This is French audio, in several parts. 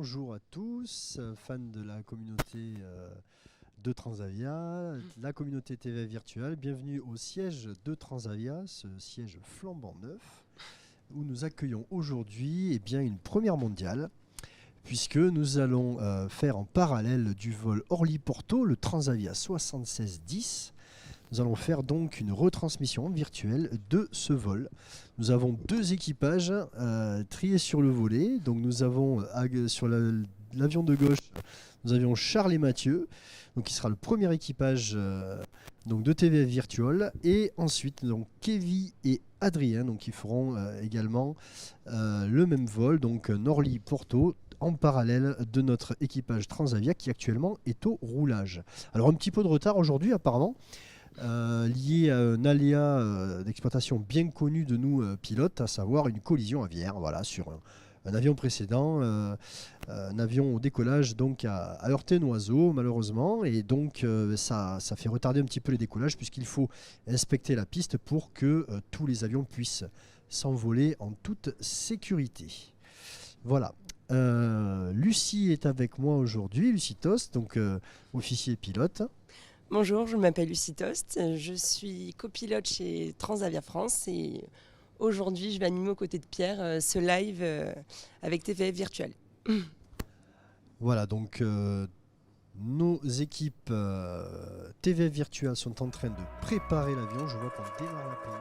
bonjour à tous, fans de la communauté de Transavia, la communauté TV virtuelle. Bienvenue au siège de Transavia, ce siège flambant neuf, où nous accueillons aujourd'hui une première mondiale, puisque nous allons faire en parallèle du vol Orly-Porto, le Transavia 7610. Nous allons faire donc une retransmission virtuelle de ce vol. Nous avons deux équipages triés sur le volet. Donc nous avons sur l'avion de gauche, nous avions Charles et Mathieu, donc qui sera le premier équipage donc de TVF Virtual, et ensuite donc Kevin et Adrien, donc qui feront également le même vol, donc Orly-Porto, en parallèle de notre équipage Transavia qui actuellement est au roulage. Alors un petit peu de retard aujourd'hui apparemment. Lié à un aléa d'exploitation bien connu de nous pilotes, à savoir une collision aviaire, voilà, sur un avion précédent, un avion au décollage donc a heurté un oiseau malheureusement, et donc ça fait retarder un petit peu les décollages, puisqu'il faut inspecter la piste pour que tous les avions puissent s'envoler en toute sécurité. Voilà. Lucie est avec moi aujourd'hui, Lucie Tost, donc officier pilote. Bonjour, je m'appelle Lucie Tost, je suis copilote chez Transavia France et aujourd'hui je vais animer aux côtés de Pierre ce live avec TVF Virtual. Voilà, donc nos équipes TVF Virtual sont en train de préparer l'avion. Je vois qu'on démarre la PI.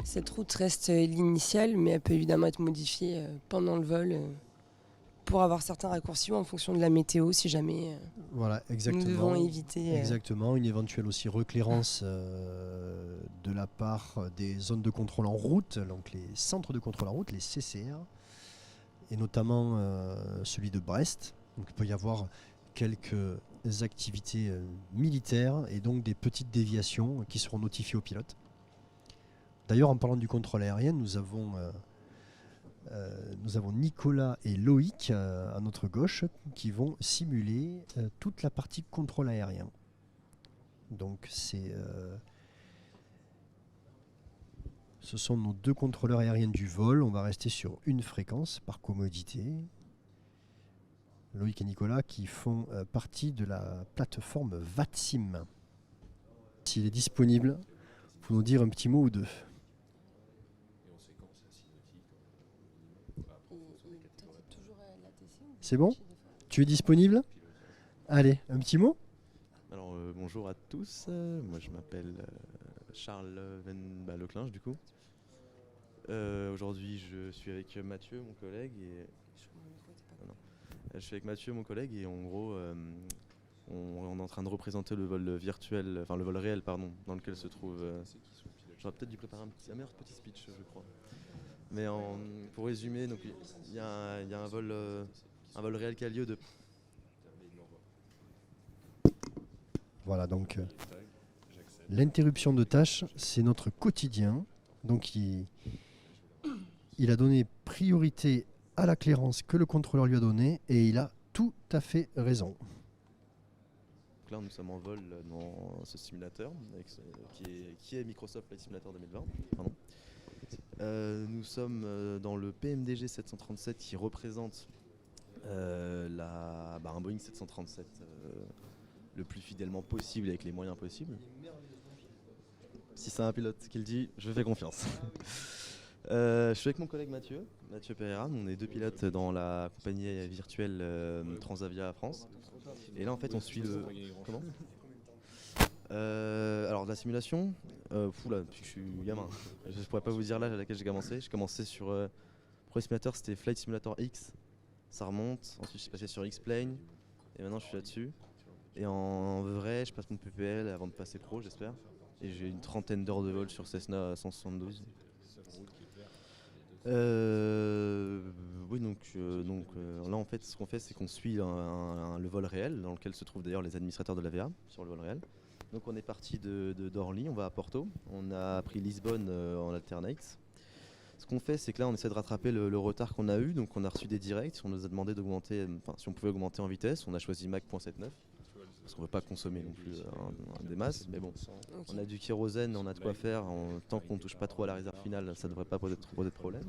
Cette route reste l'initiale, mais elle peut évidemment être modifiée pendant le vol pour avoir certains raccourcis en fonction de la météo si jamais Voilà, exactement. nous devons éviter. Exactement, une éventuelle aussi reclairance de la part des zones de contrôle en route, donc les centres de contrôle en route, les CCR, et notamment celui de Brest. Donc il peut y avoir quelques activités militaires et donc des petites déviations qui seront notifiées aux pilotes. D'ailleurs, en parlant du contrôle aérien, nous avons Nicolas et Loïc à notre gauche qui vont simuler toute la partie contrôle aérien. Donc ce sont nos deux contrôleurs aériens du vol. On va rester sur une fréquence par commodité. Loïc et Nicolas qui font partie de la plateforme VATSIM. S'il est disponible, pour nous dire un petit mot ou deux. C'est bon? Tu es disponible? Allez, un petit mot? Alors bonjour à tous, moi je m'appelle Charles Leclinge du coup. Aujourd'hui je suis avec Mathieu mon collègue et en gros on est en train de représenter le vol virtuel, enfin le vol réel pardon, dans lequel se trouve... J'aurais peut-être dû préparer un meilleur petit speech je crois. Mais pour résumer, il y a un vol réel qui a lieu de... Voilà, donc l'interruption de tâche, c'est notre quotidien. Donc il a donné priorité à la clairance que le contrôleur lui a donnée, et il a tout à fait raison. Donc là, nous sommes en vol dans ce simulateur qui est Microsoft Flight Simulator 2020. Pardon. Nous sommes dans le PMDG 737 qui représente un Boeing 737 le plus fidèlement possible avec les moyens possibles. Si c'est un pilote qui le dit, je fais confiance. Je suis avec mon collègue Mathieu Pereira. On est deux pilotes dans la compagnie virtuelle Transavia France. Et là en fait on suit le... Comment ? Alors de la simulation, Là, depuis que je suis gamin. Je pourrais pas vous dire l'âge à laquelle j'ai commencé. J'ai commencé sur premier simulateur, c'était Flight Simulator X. Ça remonte. Ensuite, je suis passé sur X-Plane. Et maintenant, je suis là-dessus. Et en vrai, je passe mon PPL avant de passer pro, j'espère. Et j'ai une trentaine d'heures de vol sur Cessna 172. Oui, là en fait, ce qu'on fait, c'est qu'on suit le vol réel, dans lequel se trouvent d'ailleurs les administrateurs de l'AVA sur le vol réel. Donc on est parti d'Orly, on va à Porto, on a pris Lisbonne en alternate. Ce qu'on fait, c'est que là, on essaie de rattraper le retard qu'on a eu. Donc on a reçu des directs, on nous a demandé d'augmenter, si on pouvait augmenter en vitesse. On a choisi Mach.79 parce qu'on ne veut pas consommer non plus des masses, mais bon, okay. On a du kérosène, on a de quoi faire. Tant qu'on ne touche pas trop à la réserve finale, ça ne devrait pas poser de problème.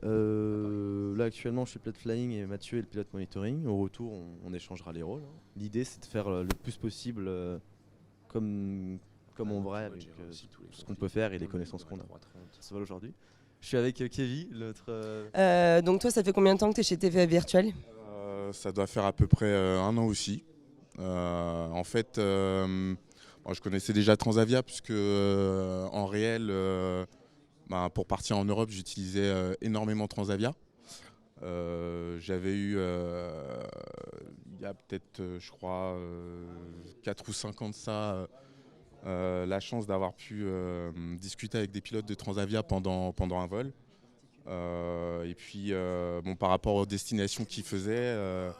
Là actuellement je suis pilote flying et Mathieu est le pilote monitoring. Au retour on échangera les rôles. L'idée c'est de faire le plus possible comme en vrai avec ce qu'on peut faire et les connaissances qu'on a. Ça va aujourd'hui. Je suis avec Kevin, l'autre... Donc toi ça fait combien de temps que tu es chez TVF Virtual ? Ça doit faire à peu près 1 an aussi. En fait, je connaissais déjà Transavia puisque en réel, pour partir en Europe, j'utilisais énormément Transavia. J'avais eu, il y a peut-être, je crois, 4 ou 5 ans de ça, la chance d'avoir pu discuter avec des pilotes de Transavia pendant un vol. Et puis, par rapport aux destinations qu'ils faisaient,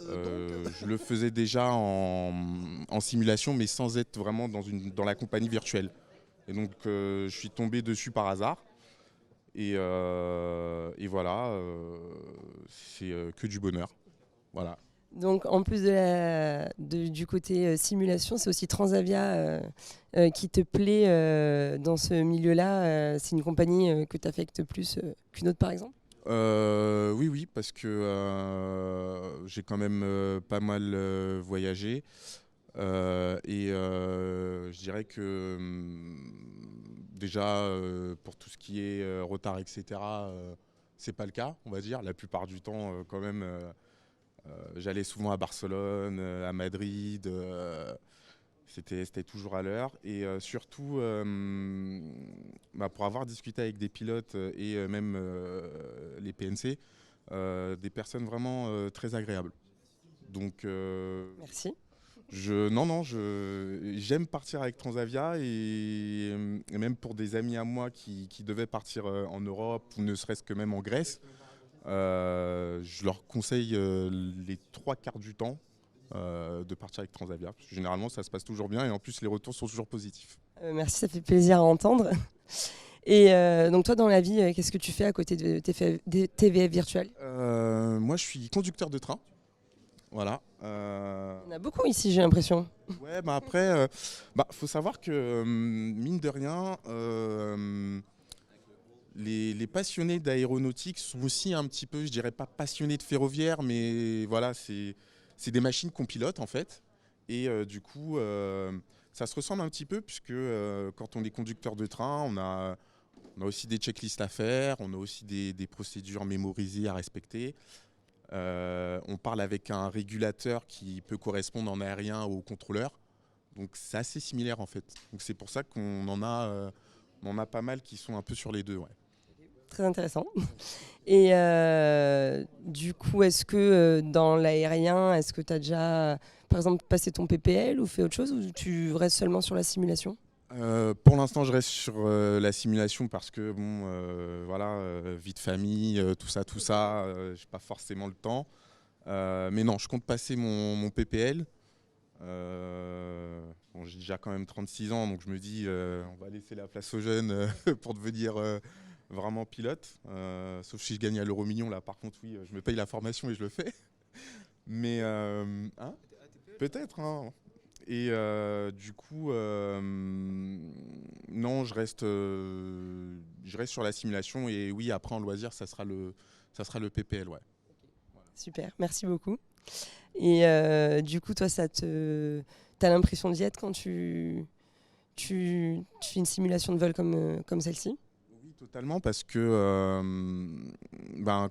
je le faisais déjà en simulation, mais sans être vraiment dans la compagnie virtuelle. Et donc, je suis tombé dessus par hasard. Et voilà, c'est que du bonheur. Voilà. Donc, en plus du côté simulation, c'est aussi Transavia qui te plaît dans ce milieu-là. C'est une compagnie que tu affectes plus qu'une autre, par exemple ? Oui, parce que j'ai quand même pas mal voyagé. Et je dirais que déjà, pour tout ce qui est retard, etc., c'est pas le cas, on va dire. La plupart du temps, quand même, j'allais souvent à Barcelone, à Madrid. C'était toujours à l'heure. Et surtout, pour avoir discuté avec des pilotes et même les PNC, des personnes vraiment très agréables. Donc, merci. J'aime partir avec Transavia et même pour des amis à moi qui devaient partir en Europe ou ne serait-ce que même en Grèce, je leur conseille les 3/4 du temps de partir avec Transavia. Parce que généralement, ça se passe toujours bien et en plus, les retours sont toujours positifs. Merci, ça fait plaisir à entendre. Et donc toi, dans la vie, qu'est-ce que tu fais à côté de TVF Virtual ? Moi, je suis conducteur de train. Voilà. Il y en a beaucoup ici, j'ai l'impression. Ouais, après, faut savoir que, mine de rien, les passionnés d'aéronautique sont aussi un petit peu, je dirais pas passionnés de ferroviaire, mais voilà, c'est des machines qu'on pilote en fait. Et du coup, ça se ressemble un petit peu puisque quand on est conducteur de train, on a aussi des checklists à faire, on a aussi des procédures mémorisées à respecter. On parle avec un régulateur qui peut correspondre en aérien au contrôleur. Donc c'est assez similaire en fait. Donc c'est pour ça qu'on en a pas mal qui sont un peu sur les deux. Ouais. Très intéressant. Et du coup, est-ce que dans l'aérien, est-ce que tu as déjà, par exemple, passé ton PPL ou fait autre chose ou tu restes seulement sur la simulation ? Pour l'instant, je reste sur la simulation parce que vie de famille, tout ça, j'ai pas forcément le temps. Mais non, je compte passer mon PPL. J'ai déjà quand même 36 ans, donc je me dis, on va laisser la place aux jeunes pour devenir vraiment pilote. Sauf si je gagne à l'euro-million, là, par contre, oui, je me paye la formation et je le fais. Mais peut-être, hein. Et du coup, non, je reste sur la simulation et oui, après en loisir, ça sera le PPL, ouais. Super, merci beaucoup. Et du coup, toi, t'as l'impression d'y être quand tu fais une simulation de vol comme celle-ci ? Oui, totalement, parce que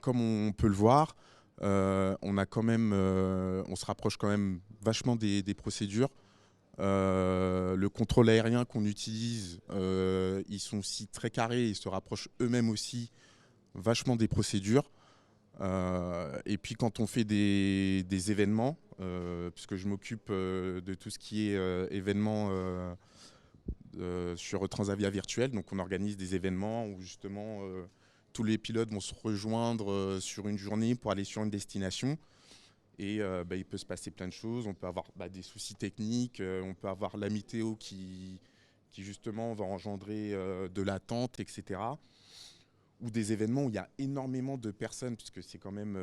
comme on peut le voir, on se rapproche quand même vachement des procédures. Le contrôle aérien qu'on utilise, ils sont aussi très carrés, ils se rapprochent eux-mêmes aussi vachement des procédures. Et puis quand on fait des événements, puisque je m'occupe de tout ce qui est événements sur Transavia Virtuel, donc on organise des événements où justement tous les pilotes vont se rejoindre sur une journée pour aller sur une destination. Et il peut se passer plein de choses, on peut avoir des soucis techniques, on peut avoir la météo qui justement va engendrer de l'attente, etc. Ou des événements où il y a énormément de personnes, puisque c'est quand même,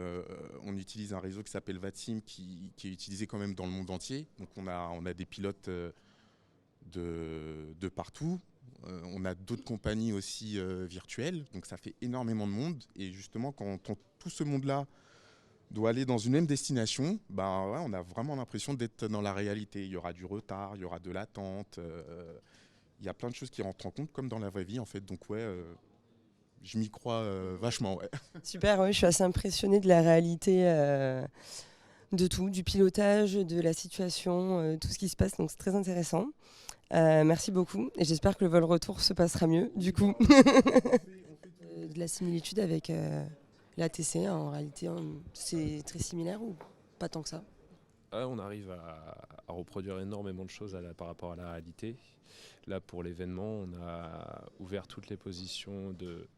on utilise un réseau qui s'appelle VATSIM qui est utilisé quand même dans le monde entier. Donc on a des pilotes de partout. On a d'autres compagnies aussi virtuelles, donc ça fait énormément de monde. Et justement, quand tout ce monde-là doit aller dans une même destination, on a vraiment l'impression d'être dans la réalité. Il y aura du retard, il y aura de l'attente. Il y a plein de choses qui rentrent en compte, comme dans la vraie vie, en fait. Donc je m'y crois vachement. Ouais. Super, oui, je suis assez impressionnée de la réalité de tout, du pilotage, de la situation, tout ce qui se passe. Donc c'est très intéressant. Merci beaucoup et j'espère que le vol retour se passera mieux du coup. De la similitude avec l'ATC, en réalité, c'est très similaire ou pas tant que ça? On arrive à reproduire énormément de choses par rapport à la réalité. Là, pour l'événement, on a ouvert toutes les positions de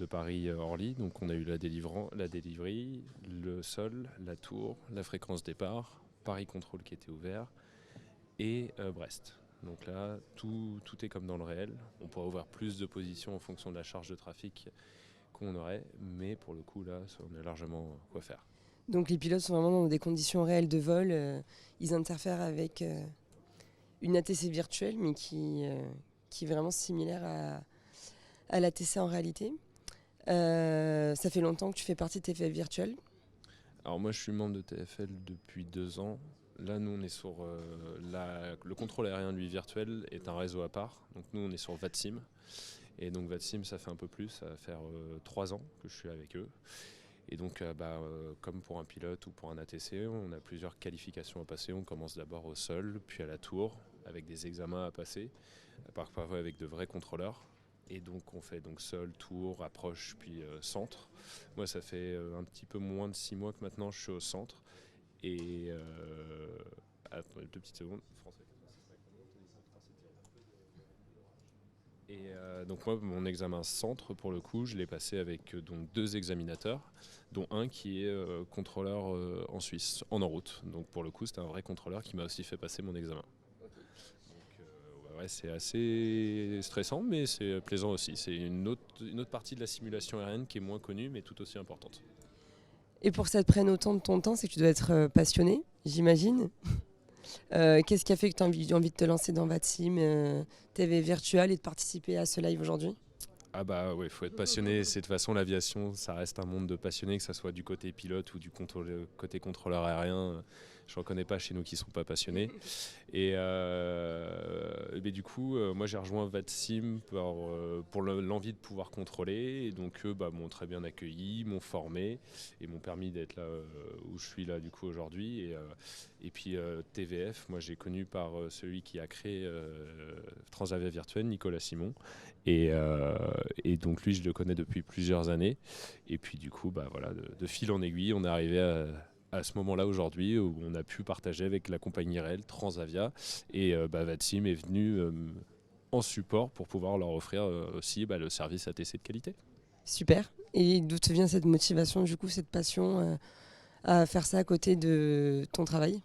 Paris-Orly. Donc on a eu la délivrerie, le sol, la tour, la fréquence départ, Paris Contrôle qui était ouvert et Brest. Donc là, tout est comme dans le réel. On pourra ouvrir plus de positions en fonction de la charge de trafic qu'on aurait, mais pour le coup, là, on a largement quoi faire. Donc les pilotes sont vraiment dans des conditions réelles de vol. Ils interfèrent avec une ATC virtuelle, mais qui est vraiment similaire à l'ATC en réalité. Ça fait longtemps que tu fais partie de TFL Virtuel. Alors moi, je suis membre de TFL depuis 2 ans. Là, nous, on est sur le contrôle aérien, lui, virtuel, est un réseau à part. Donc nous, on est sur VATSIM. Et donc VATSIM, ça fait un peu plus, ça va faire 3 ans que je suis avec eux. Et donc, comme pour un pilote ou pour un ATC, on a plusieurs qualifications à passer. On commence d'abord au sol, puis à la tour, avec des examens à passer, parfois avec de vrais contrôleurs. Et donc on fait donc sol, tour, approche, puis centre. Moi, ça fait un petit peu moins de 6 mois que maintenant je suis au centre. Et attendez 2 petites secondes. Et donc moi, mon examen centre, pour le coup, je l'ai passé avec donc 2 examinateurs, dont un qui est contrôleur en Suisse, en route. Donc pour le coup, c'était un vrai contrôleur qui m'a aussi fait passer mon examen. Ouais, c'est assez stressant, mais c'est plaisant aussi. C'est une autre partie de la simulation aérienne qui est moins connue, mais tout aussi importante. Et pour que ça te prenne autant de ton temps, c'est que tu dois être passionné, j'imagine. Qu'est-ce qui a fait que tu as envie de te lancer dans VATSIM, TV Virtual et de participer à ce live aujourd'hui? Ah bah oui, il faut être passionné. C'est de toute façon, l'aviation, ça reste un monde de passionnés, que ce soit du côté pilote ou du côté contrôleur aérien. Je ne reconnais pas chez nous qui ne sont pas passionnés. Et du coup, moi j'ai rejoint VATSIM pour l'envie de pouvoir contrôler. Et donc eux m'ont très bien accueilli, m'ont formé et m'ont permis d'être là où je suis là du coup aujourd'hui. Et puis TVF, moi j'ai connu par celui qui a créé Transavia Virtuel, Nicolas Simon. Et donc lui, je le connais depuis plusieurs années. Et puis du coup, de fil en aiguille, on est arrivé à ce moment-là aujourd'hui où on a pu partager avec la compagnie réelle Transavia. Et VATSIM est venu en support pour pouvoir leur offrir aussi le service ATC de qualité. Super. Et d'où te vient cette motivation, du coup, cette passion à faire ça à côté de ton travail?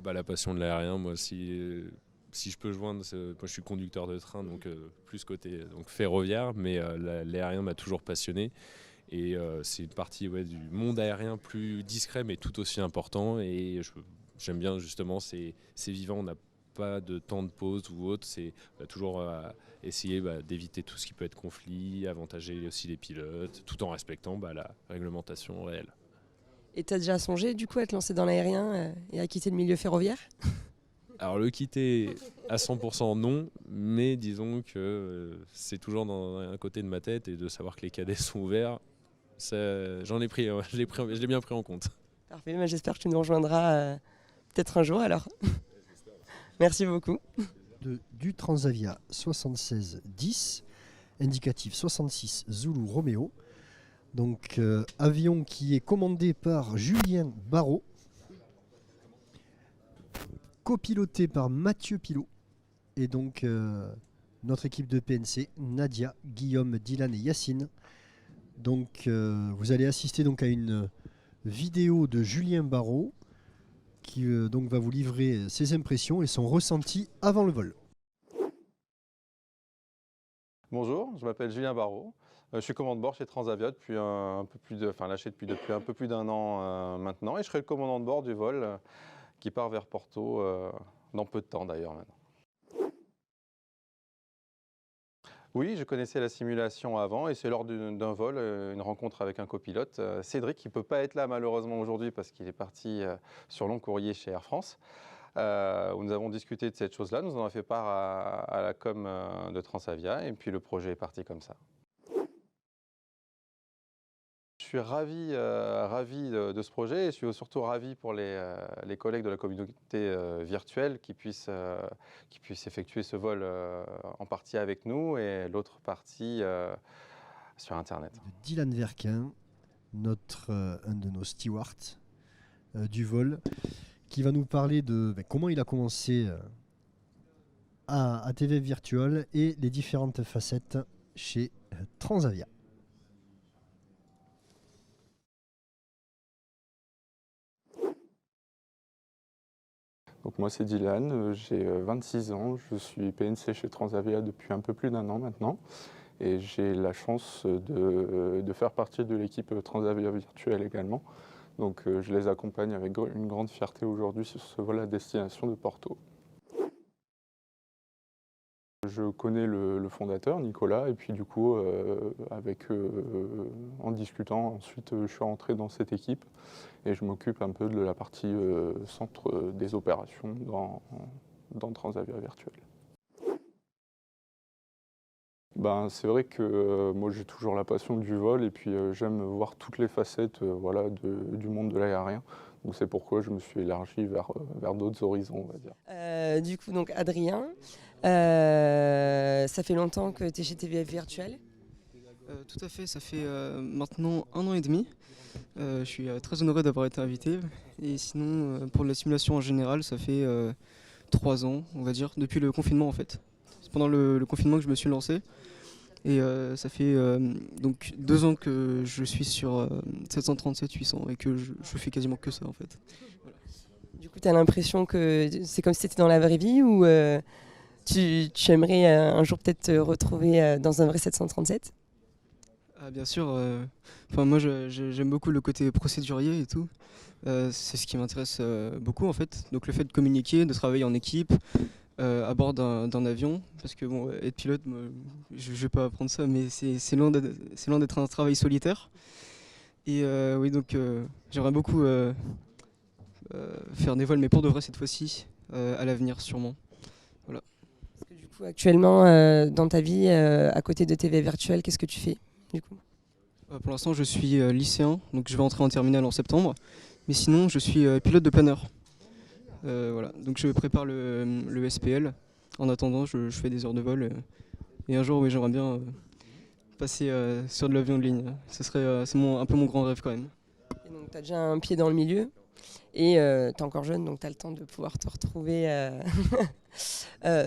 La passion de l'aérien, moi si je peux joindre, moi je suis conducteur de train, donc plus côté ferroviaire, mais l'aérien m'a toujours passionné. Et c'est une partie du monde aérien plus discret, mais tout aussi important. Et j'aime bien justement, c'est vivant, on n'a pas de temps de pause ou autre. C'est toujours essayer d'éviter tout ce qui peut être conflit, avantager aussi les pilotes, tout en respectant la réglementation réelle. Et tu as déjà songé du coup à te lancer dans l'aérien et à quitter le milieu ferroviaire? Alors le quitter à 100% non, mais disons que c'est toujours dans un côté de ma tête, et de savoir que les cadets sont ouverts, je l'ai bien pris en compte. Parfait, j'espère que tu nous rejoindras peut-être un jour alors. Merci beaucoup. Du Transavia 7610, indicatif 66 Zulu Romeo. Donc avion qui est commandé par Julien Barrault, copiloté par Mathieu Pilot, et donc notre équipe de PNC, Nadia, Guillaume, Dylan et Yacine. Donc vous allez assister donc à une vidéo de Julien Barrault qui donc va vous livrer ses impressions et son ressenti avant le vol. Bonjour, je m'appelle Julien Barrault. Je suis commandant de bord chez Transavia depuis lâché depuis un peu plus d'un an maintenant, et je serai le commandant de bord du vol qui part vers Porto dans peu de temps d'ailleurs maintenant. Oui, je connaissais la simulation avant, et c'est lors d'un vol, une rencontre avec un copilote, Cédric, qui ne peut pas être là malheureusement aujourd'hui parce qu'il est parti sur long courrier chez Air France, où nous avons discuté de cette chose-là. Nous en avons fait part à la com de Transavia, et puis le projet est parti comme ça. Je suis ravi de ce projet, et je suis surtout ravi pour les collègues de la communauté virtuelle qui puissent effectuer ce vol en partie avec nous et l'autre partie sur Internet. Dylan Verquin, un de nos stewards du vol, qui va nous parler de comment il a commencé à TV Virtual et les différentes facettes chez Transavia. Donc moi c'est Dylan, j'ai 26 ans, je suis PNC chez Transavia depuis un peu plus d'un an maintenant, et j'ai la chance de faire partie de l'équipe Transavia Virtuelle également. Donc je les accompagne avec une grande fierté aujourd'hui sur ce vol à destination de Porto. Je connais le fondateur, Nicolas, et puis du coup, en discutant, ensuite je suis rentré dans cette équipe et je m'occupe un peu de la partie centre des opérations dans Transavia Virtuel. C'est vrai que moi j'ai toujours la passion du vol, et puis j'aime voir toutes les facettes du monde de l'aérien. Donc c'est pourquoi je me suis élargi vers d'autres horizons, on va dire. Du coup, donc Adrien, ça fait longtemps que tu es chez TVF Virtuel? Tout à fait, ça fait maintenant 1 an et demi. Je suis très honoré d'avoir été invité. Et sinon, pour la simulation en général, ça fait 3 ans, on va dire, depuis le confinement en fait. C'est pendant le confinement que je me suis lancé. Et ça fait donc 2 ans que je suis sur 737-800 et que je fais quasiment que ça en fait. Voilà. Du coup, tu as l'impression que c'est comme si c'était dans la vraie vie, ou tu aimerais un jour peut-être te retrouver dans un vrai 737? Ah, bien sûr, moi j'aime beaucoup le côté procédurier et tout. C'est ce qui m'intéresse beaucoup en fait. Donc le fait de communiquer, de travailler en équipe, à bord d'un avion, parce que bon, être pilote, moi, je vais pas apprendre ça, mais c'est loin d'être un travail solitaire. Et oui, donc j'aimerais beaucoup faire des vols, mais pour de vrai cette fois-ci, à l'avenir sûrement. Voilà. Parce que du coup, actuellement, dans ta vie, à côté de TV Virtuel, qu'est-ce que tu fais du coup? Pour l'instant, je suis lycéen, donc je vais entrer en terminale en septembre. Mais sinon, je suis pilote de planeur. Voilà. Donc je prépare le SPL. En attendant, je fais des heures de vol. Et un jour, oui, j'aimerais bien passer sur de l'avion de ligne. C'est un peu mon grand rêve quand même. Et donc tu as déjà un pied dans le milieu. Et tu es encore jeune, donc tu as le temps de pouvoir te retrouver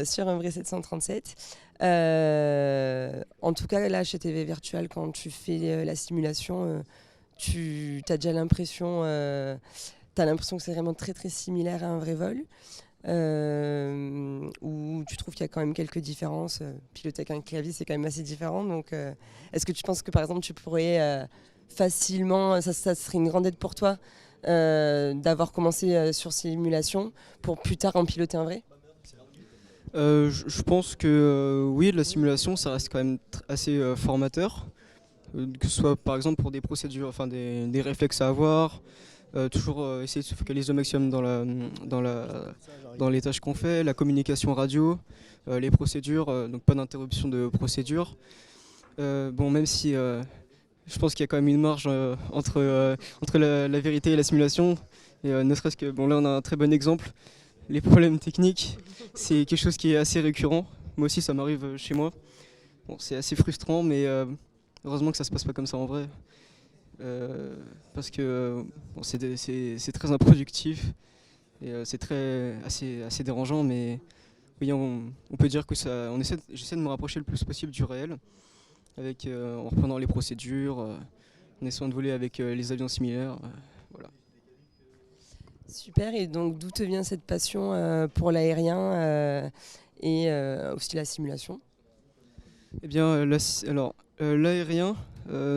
sur un vrai 737. En tout cas, là, chez TV Virtual, quand tu fais la simulation, tu as déjà l'impression que c'est vraiment très très similaire à un vrai vol, ou tu trouves qu'il y a quand même quelques différences? Piloter avec un clavier, c'est quand même assez différent. Donc, est-ce que tu penses que par exemple, tu pourrais facilement, ça serait une grande aide pour toi d'avoir commencé sur simulation pour plus tard en piloter un vrai? Je pense que oui, la simulation, ça reste quand même assez formateur, que ce soit par exemple pour des procédures, enfin des réflexes à avoir, toujours essayer de se focaliser au maximum dans les tâches qu'on fait, la communication radio, les procédures, donc pas d'interruption de procédure. Bon, même si je pense qu'il y a quand même une marge entre la vérité et la simulation. Et ne serait-ce que, bon là on a un très bon exemple, les problèmes techniques, c'est quelque chose qui est assez récurrent. Moi aussi ça m'arrive chez moi. Bon, c'est assez frustrant, mais heureusement que ça se passe pas comme ça en vrai. Parce que bon, c'est très improductif et c'est assez dérangeant, mais oui, on peut dire que j'essaie de me rapprocher le plus possible du réel, en reprenant les procédures, en essayant de voler avec les avions similaires. Voilà. Super, et donc d'où te vient cette passion pour l'aérien et aussi la simulation? Eh bien, l'aérien,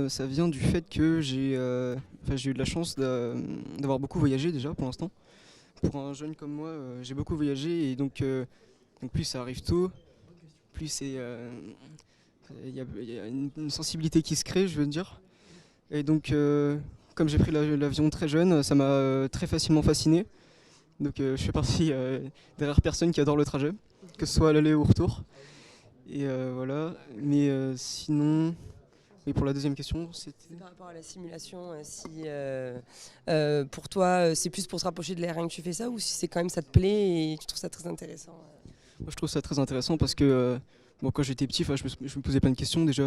ça vient du fait que j'ai eu de la chance d'avoir beaucoup voyagé déjà pour l'instant. Pour un jeune comme moi, j'ai beaucoup voyagé et donc plus ça arrive tôt, plus il y a une sensibilité qui se crée, je veux dire. Et donc, comme j'ai pris l'avion très jeune, ça m'a très facilement fasciné. Donc je fais partie des rares personnes qui adorent le trajet, que ce soit à l'aller ou au retour. Et voilà, mais sinon, et pour la deuxième question, c'était... Par rapport à la simulation, si pour toi c'est plus pour se rapprocher de l'aérien que tu fais ça, ou si c'est quand même ça te plaît et tu trouves ça très intéressant? Moi, je trouve ça très intéressant parce que bon, quand j'étais petit, je me posais plein de questions. Déjà,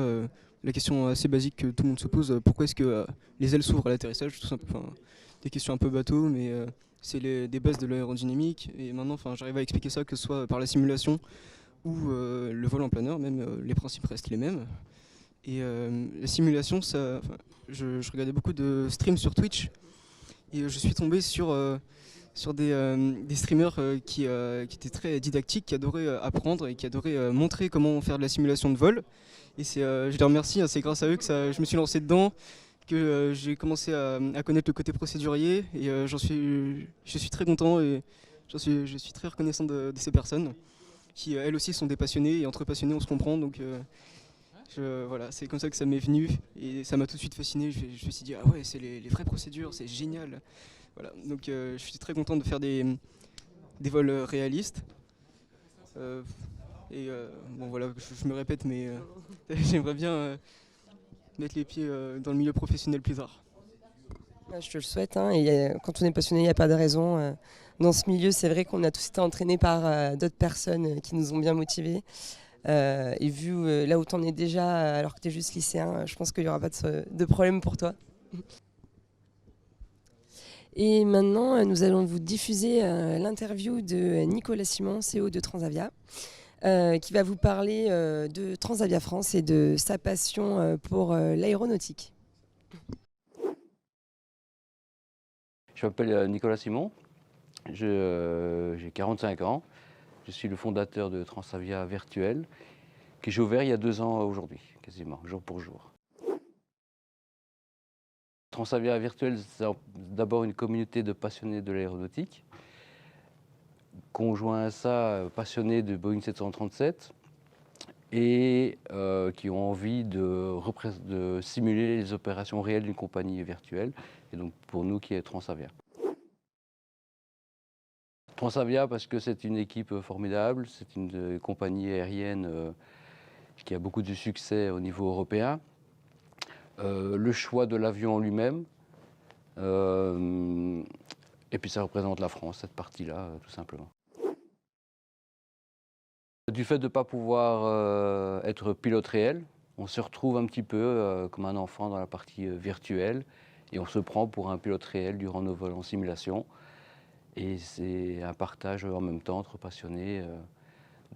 la question assez basique que tout le monde se pose, pourquoi est-ce que les ailes s'ouvrent à l'atterrissage, tout simple, des questions un peu bateau, mais c'est des bases de l'aérodynamique. Et maintenant, j'arrive à expliquer ça, que ce soit par la simulation ou le vol en planeur, même les principes restent les mêmes. Et la simulation, je regardais beaucoup de streams sur Twitch et je suis tombé sur des streamers qui étaient très didactiques, qui adoraient apprendre et qui adoraient montrer comment faire de la simulation de vol. Et je les remercie, hein, c'est grâce à eux que je me suis lancé dedans, que j'ai commencé à connaître le côté procédurier et je suis très content et je suis très reconnaissant de ces personnes qui elles aussi sont des passionnés, et entre passionnés on se comprend, donc voilà, c'est comme ça que ça m'est venu et ça m'a tout de suite fasciné. Je me suis dit ah ouais, c'est les vraies procédures, c'est génial. Voilà, donc je suis très content de faire des vols réalistes. Bon voilà, je me répète, mais j'aimerais bien mettre les pieds dans le milieu professionnel plus tard. Je te le souhaite, hein, et quand on est passionné, il n'y a pas de raison. Dans ce milieu, c'est vrai qu'on a tous été entraînés par d'autres personnes qui nous ont bien motivés. Et vu là où tu en es déjà, alors que tu es juste lycéen, je pense qu'il n'y aura pas de problème pour toi. Et maintenant, nous allons vous diffuser l'interview de Nicolas Simon, CEO de Transavia, qui va vous parler de Transavia France et de sa passion pour l'aéronautique. Je m'appelle Nicolas Simon, j'ai 45 ans, je suis le fondateur de Transavia Virtuel, que j'ai ouvert il y a 2 ans aujourd'hui, quasiment, jour pour jour. Transavia Virtuel, c'est d'abord une communauté de passionnés de l'aéronautique, conjoint à ça, passionnés de Boeing 737, et qui ont envie de simuler les opérations réelles d'une compagnie virtuelle, et donc pour nous qui est Transavia. Transavia parce que c'est une équipe formidable, c'est une compagnie aérienne qui a beaucoup de succès au niveau européen. Le choix de l'avion en lui-même, et puis ça représente la France, cette partie-là, tout simplement. Du fait de ne pas pouvoir être pilote réel, on se retrouve un petit peu comme un enfant dans la partie virtuelle, et on se prend pour un pilote réel durant nos vols en simulation. Et c'est un partage en même temps entre passionnés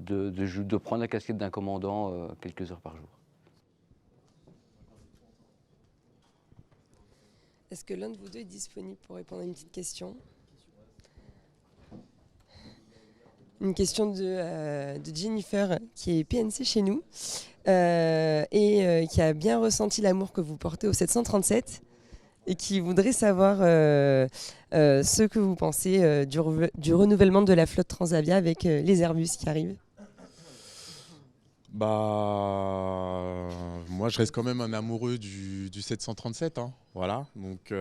de prendre la casquette d'un commandant quelques heures par jour. Est-ce que l'un de vous deux est disponible pour répondre à une petite question? Une question de Jennifer, qui est PNC chez nous, et qui a bien ressenti l'amour que vous portez au 737, et qui voudrait savoir ce que vous pensez du renouvellement de la flotte Transavia avec les Airbus qui arrivent. Moi, je reste quand même un amoureux du 737. Hein, voilà. Donc,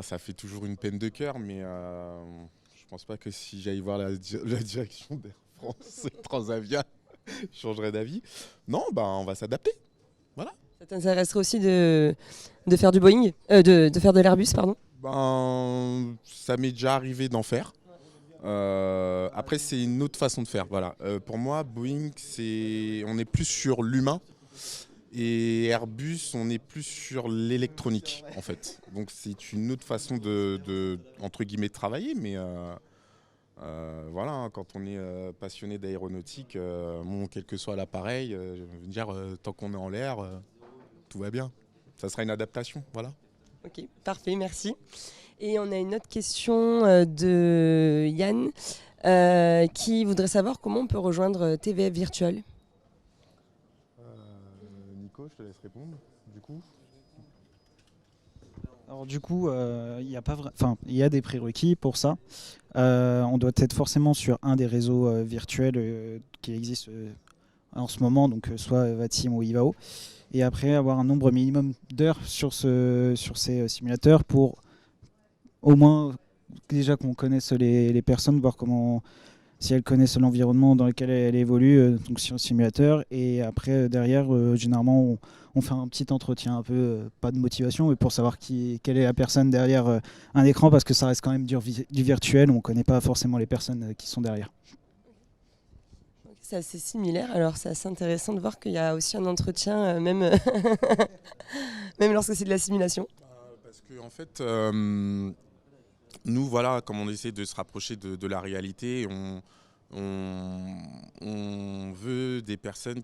ça fait toujours une peine de cœur, mais je pense pas que si j'aille voir la direction d'Air France et Transavia, je changerais d'avis. Non, on va s'adapter. Voilà. Ça t'intéresserait aussi de faire du Boeing, de faire de l'Airbus, pardon? Ça m'est déjà arrivé d'en faire. Après, c'est une autre façon de faire. Voilà. Pour moi, Boeing, on est plus sur l'humain. Et Airbus, on est plus sur l'électronique, en fait. Donc, c'est une autre façon entre guillemets, de travailler. Mais voilà, hein, quand on est passionné d'aéronautique, quel que soit l'appareil, je veux dire, tant qu'on est en l'air, tout va bien. Ça sera une adaptation, voilà. Ok, parfait, merci. Et on a une autre question de Yann qui voudrait savoir comment on peut rejoindre TVF Virtual. Nico, je te laisse répondre, du coup. Alors du coup, il y a des prérequis pour ça. On doit être forcément sur un des réseaux virtuels qui existent en ce moment, donc soit VATSIM ou Ivao. Et après, avoir un nombre minimum d'heures sur ces simulateurs pour au moins déjà qu'on connaisse les personnes, voir si elles connaissent l'environnement dans lequel elles évoluent donc sur le simulateur. Et après, derrière, généralement, on fait un petit entretien, un peu, pas de motivation, mais pour savoir quelle est la personne derrière un écran, parce que ça reste quand même du virtuel, on ne connaît pas forcément les personnes qui sont derrière. C'est assez similaire, alors c'est assez intéressant de voir qu'il y a aussi un entretien, même lorsque c'est de la simulation. Parce que en fait, nous, voilà, comme on essaie de se rapprocher de la réalité, on veut des personnes,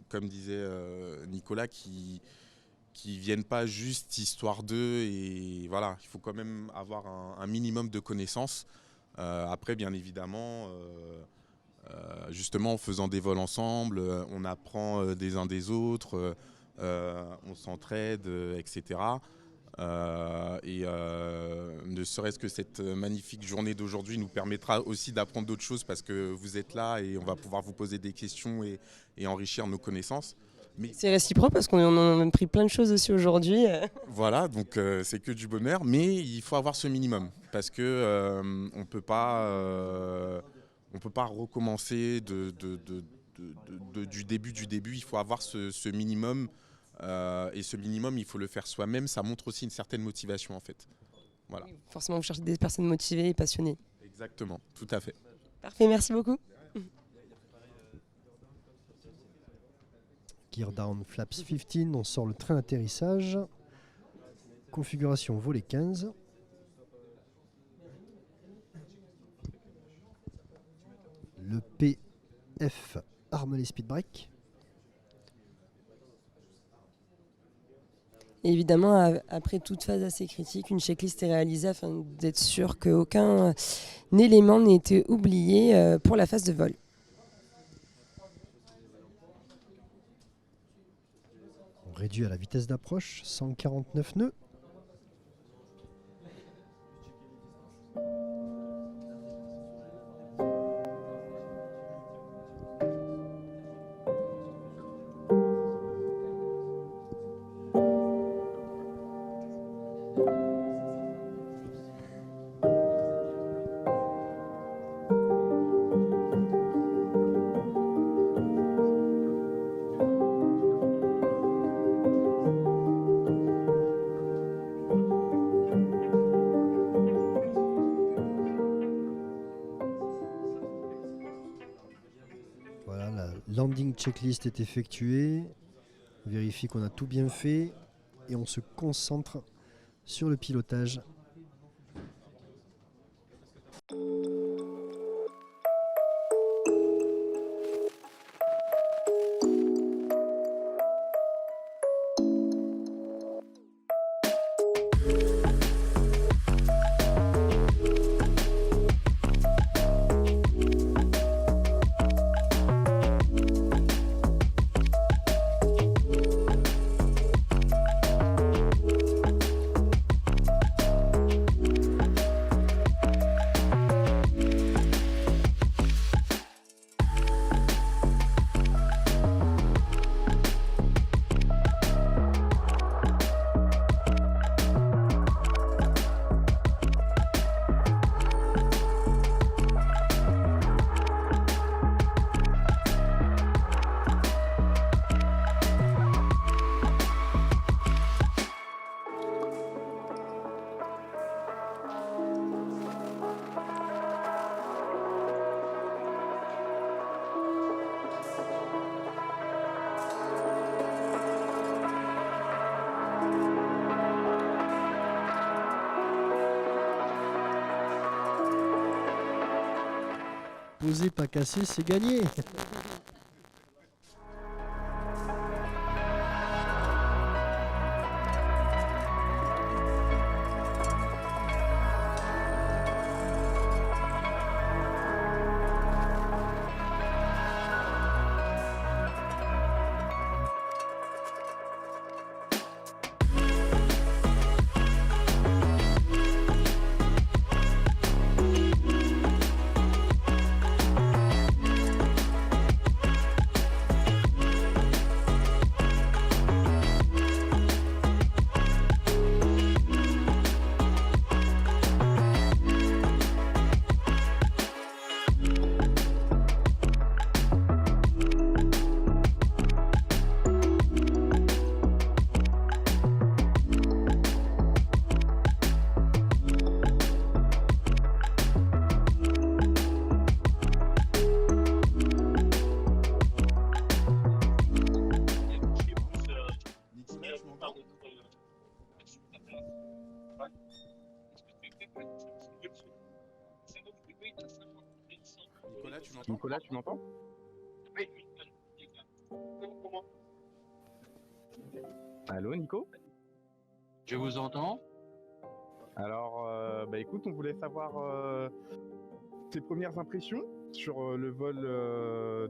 comme disait Nicolas, qui viennent pas juste histoire d'eux. Et voilà, il faut quand même avoir un minimum de connaissances. Après, bien évidemment, justement, en faisant des vols ensemble, on apprend des uns des autres, on s'entraide, etc. Ne serait-ce que cette magnifique journée d'aujourd'hui nous permettra aussi d'apprendre d'autres choses parce que vous êtes là et on va pouvoir vous poser des questions et enrichir nos connaissances. Mais c'est réciproque parce qu'on en a même pris plein de choses aussi aujourd'hui. Voilà, donc c'est que du bonheur, mais il faut avoir ce minimum parce que on peut pas recommencer du début. Il faut avoir ce minimum. Et ce minimum, il faut le faire soi-même. Ça montre aussi une certaine motivation, en fait. Voilà. Oui, forcément, vous cherchez des personnes motivées et passionnées. Exactement, tout à fait. Parfait, merci beaucoup. Gear down flaps 15, on sort le train d'atterrissage. Configuration volet 15. Le PF arme les speed breaks. Évidemment, après toute phase assez critique, une checklist est réalisée afin d'être sûr qu'aucun élément n'ait été oublié pour la phase de vol. On réduit à la vitesse d'approche, 149 nœuds. Landing checklist est effectuée. On vérifie qu'on a tout bien fait et on se concentre sur le pilotage. posé, pas cassé, c'est gagné. Nicolas, tu m'entends? Allô, Nico? Je vous entends. Alors, écoute, on voulait savoir tes premières impressions sur le vol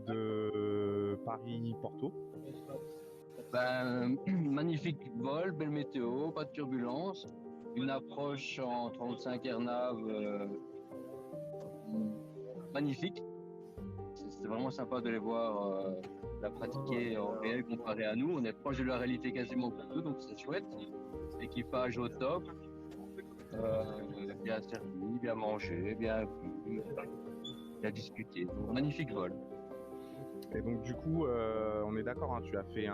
de Paris-Porto. Magnifique vol, belle météo, pas de turbulence, une approche en 35 airnav magnifique. C'est vraiment sympa de les voir la pratiquer en réel comparé à nous. On est proche de la réalité quasiment pour tout, donc c'est chouette. Équipage au top, bien servi, bien mangé, bien bu, bien discuté. Donc, magnifique vol. Et donc du coup, on est d'accord, hein, tu as fait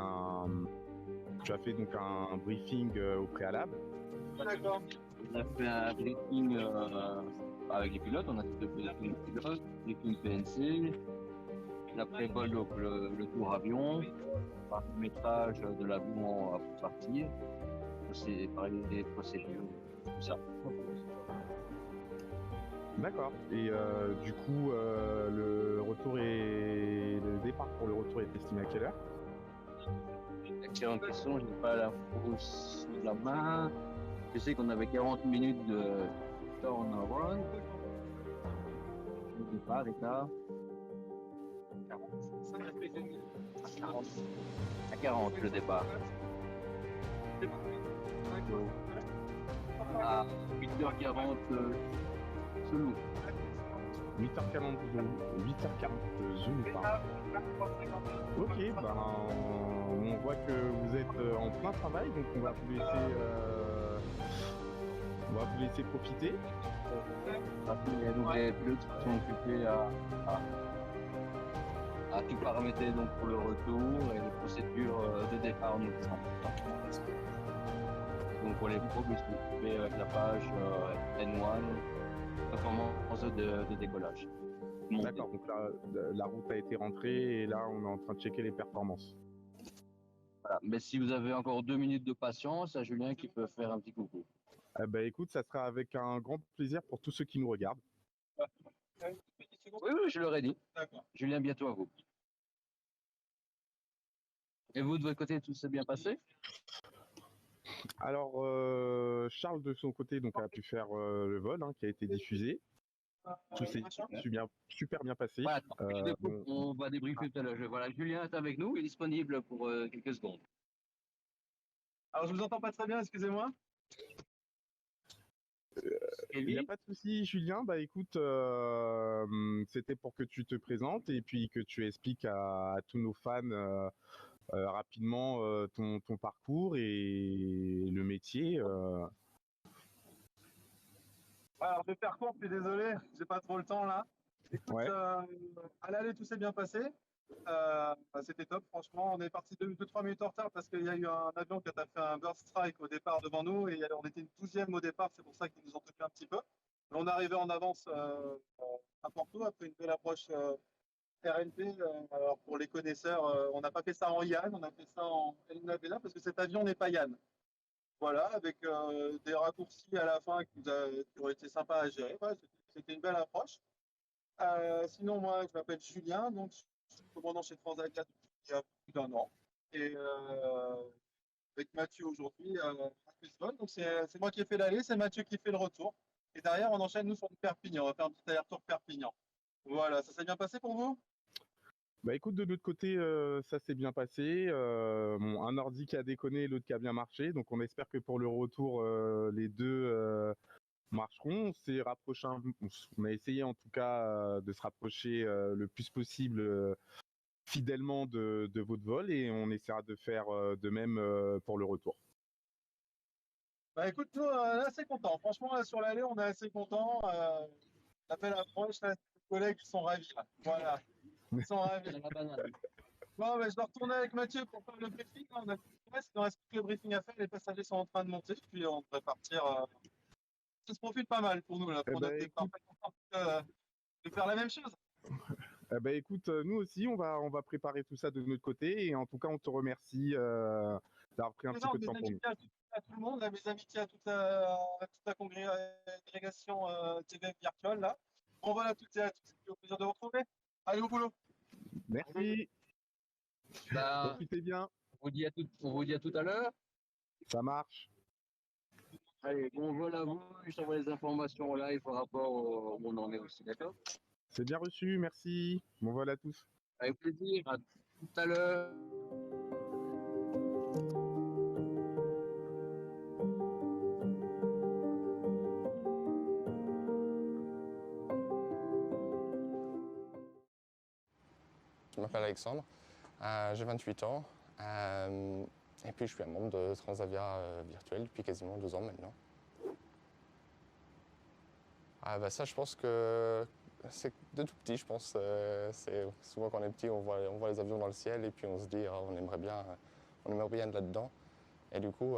donc un briefing au préalable. D'accord. On a fait un briefing avec les pilotes, on a fait deux briefings pilotes, briefing PNC, l'après-vol, donc le tour avion, paramétrage de l'avion pour partir, c'est pareil des procédures, tout ça. D'accord. Et du coup, le départ pour le retour est estimé à quelle heure? Excellente question, je n'ai pas l'info sous la main. Je sais qu'on avait 40 minutes de turnaround. Le départ est à 40 le départ. À 8h40 Zulu. 8h40 Zoom, pardon. Ok, on voit que vous êtes en plein travail, donc on va vous laisser profiter. Il y a donc les pilotes qui sont occupés à tout paramétrer donc pour le retour et les procédures de départ nous sont. Donc pour les pros, ils sont occupés avec la page N1, performance de décollage. D'accord, donc la route a été rentrée et là on est en train de checker les performances. Voilà. Mais si vous avez encore 2 minutes de patience, à Julien qui peut faire un petit coucou. Écoute, ça sera avec un grand plaisir pour tous ceux qui nous regardent. Oui, je leur ai dit. Julien, bientôt à vous. Et vous, de votre côté, tout s'est bien passé? Alors, Charles, de son côté, donc, a pu faire le vol qui a été diffusé. Tout s'est super bien passé. Voilà, on va débriefer tout à l'heure. Voilà, Julien est avec nous, il est disponible pour quelques secondes. Alors, je vous entends pas très bien, excusez-moi. Il n'y a pas de souci, Julien. Écoute, c'était pour que tu te présentes et puis que tu expliques à tous nos fans rapidement ton parcours et le métier. Alors, je vais faire court, puis désolé, j'ai pas trop le temps là. Écoute, à l'aller, tout s'est bien passé. C'était top, franchement. On est parti 2-3 minutes en retard parce qu'il y a eu un avion qui a fait un burst strike au départ devant nous et on était une 12e au départ, c'est pour ça qu'ils nous ont touché un petit peu. Mais on est arrivé en avance à Porto après une belle approche RNP. Alors pour les connaisseurs, on n'a pas fait ça en Yann, on a fait ça en Elena Bella parce que cet avion n'est pas Yann. Voilà, avec des raccourcis à la fin qui ont été sympas à gérer. Ouais, c'était une belle approche. Sinon, moi, je m'appelle Julien, donc je suis commandant chez Transavia depuis plus d'1 an. Et avec Mathieu aujourd'hui à Lisbonne. Donc c'est moi qui ai fait l'aller, c'est Mathieu qui fait le retour. Et derrière, on enchaîne nous sur Perpignan. On va faire un petit aller-retour Perpignan. Voilà, ça s'est bien passé pour vous? Bah écoute, de notre côté, ça s'est bien passé. Bon, un Nordique a déconné, l'autre qui a bien marché. Donc on espère que pour le retour, les deux marcheront. On s'est rapproché, on a essayé en tout cas de se rapprocher le plus possible fidèlement de votre vol et on essaiera de faire de même pour le retour. Bah écoute, nous, on est assez contents. Franchement, là, sur l'allée, on est assez contents. L'appel approche, là, les collègues, ils sont ravis. Là. Voilà, ils sont ravis. Bon, bah, je dois retourner avec Mathieu pour faire le briefing. Là, on a plus de reste, il nous reste plus que le briefing à faire. Les passagers sont en train de monter, puis on devrait partir. Ça se profile pas mal pour nous, là, pour notre départ. De faire la même chose. Eh ben, écoute, nous aussi, on va préparer tout ça de notre côté et en tout cas, on te remercie d'avoir pris un petit peu de temps pour nous. À tout le monde, mes amitiés à toute la congrégation TVF virtuelle là. Bon voilà, toutes et à tous, c'est au plaisir de vous retrouver. Allez au boulot. Merci. Profitez bien. On vous dit à tout à l'heure. Ça marche. Allez, bon vol à vous, je t'envoie les informations en live par rapport où on en est aussi, d'accord? C'est bien reçu, merci. Bon vol à tous. Avec plaisir, à tout à l'heure. Je m'appelle Alexandre, j'ai 28 ans et puis je suis un membre de Transavia virtuel depuis quasiment 2 ans maintenant. Ça, je pense que c'est de tout petit, je pense. C'est souvent quand on est petit, on voit les avions dans le ciel et puis on se dit on aimerait bien être là-dedans. Et du coup,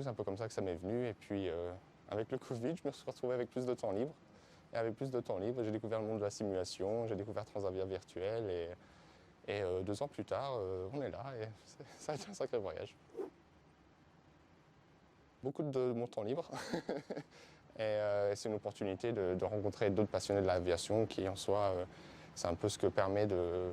c'est un peu comme ça que ça m'est venu. Et puis avec le Covid, je me suis retrouvé avec plus de temps libre. Et avec plus de temps libre, j'ai découvert le monde de la simulation, j'ai découvert Transavia virtuel et 2 ans plus tard, on est là et ça a été un sacré voyage. Beaucoup de mon temps libre et c'est une opportunité de rencontrer d'autres passionnés de l'aviation qui en soi, c'est un peu ce que permet de